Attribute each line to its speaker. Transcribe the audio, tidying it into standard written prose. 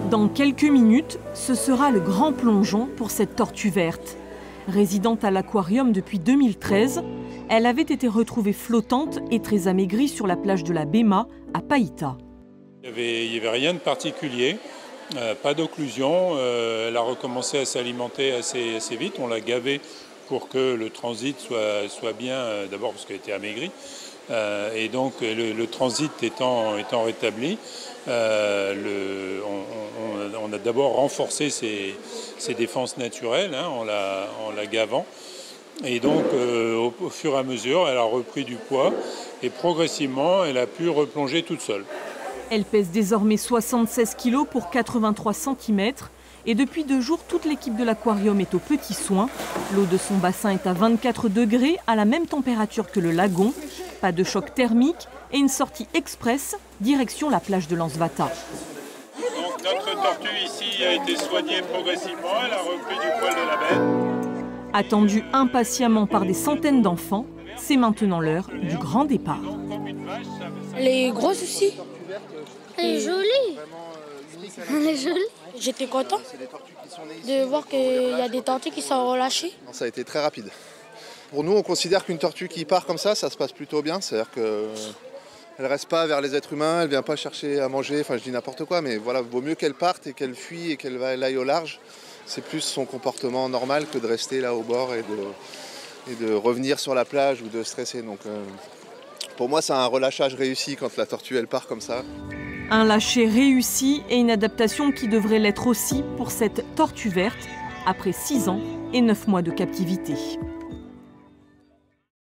Speaker 1: Dans quelques minutes, ce sera le grand plongeon pour cette tortue verte. Résidente à l'aquarium depuis 2013, elle avait été retrouvée flottante et très amaigrie sur la plage de la Béma à Païta.
Speaker 2: Il n'y avait rien de particulier, pas d'occlusion. Elle a recommencé à s'alimenter assez vite. On l'a gavée pour que le transit soit bien, d'abord parce qu'elle était amaigrie. Et donc le transit étant rétabli, on a d'abord renforcé ses défenses naturelles en la gavant. Et donc au fur et à mesure, elle a repris du poids et progressivement, elle a pu replonger toute seule.
Speaker 1: Elle pèse désormais 76 kg pour 83 cm. Et depuis 2 jours, toute l'équipe de l'aquarium est aux petits soins. L'eau de son bassin est à 24 degrés, à la même température que le lagon. Pas de choc thermique et une sortie express, direction la plage de Lansvata.
Speaker 2: Donc notre tortue ici a été soignée progressivement, elle a repris du poil de la bête.
Speaker 1: Attendue impatiemment par des centaines d'enfants, c'est maintenant l'heure du grand départ.
Speaker 3: Elle est grosse aussi.
Speaker 4: Elle est jolie. Elle est jolie.
Speaker 3: J'étais content de voir qu'il y a des tortues qui sont relâchées.
Speaker 5: Ça a été très rapide. Pour nous, on considère qu'une tortue qui part comme ça se passe plutôt bien. C'est-à-dire qu'elle ne reste pas vers les êtres humains, elle ne vient pas chercher à manger, enfin je dis n'importe quoi, mais voilà, vaut mieux qu'elle parte et qu'elle fuit et qu'elle aille au large. C'est plus son comportement normal que de rester là au bord et de revenir sur la plage ou de stresser. Donc pour moi, c'est un relâchage réussi quand la tortue elle part comme ça.
Speaker 1: Un lâcher réussi et une adaptation qui devrait l'être aussi pour cette tortue verte après 6 ans et 9 mois de captivité.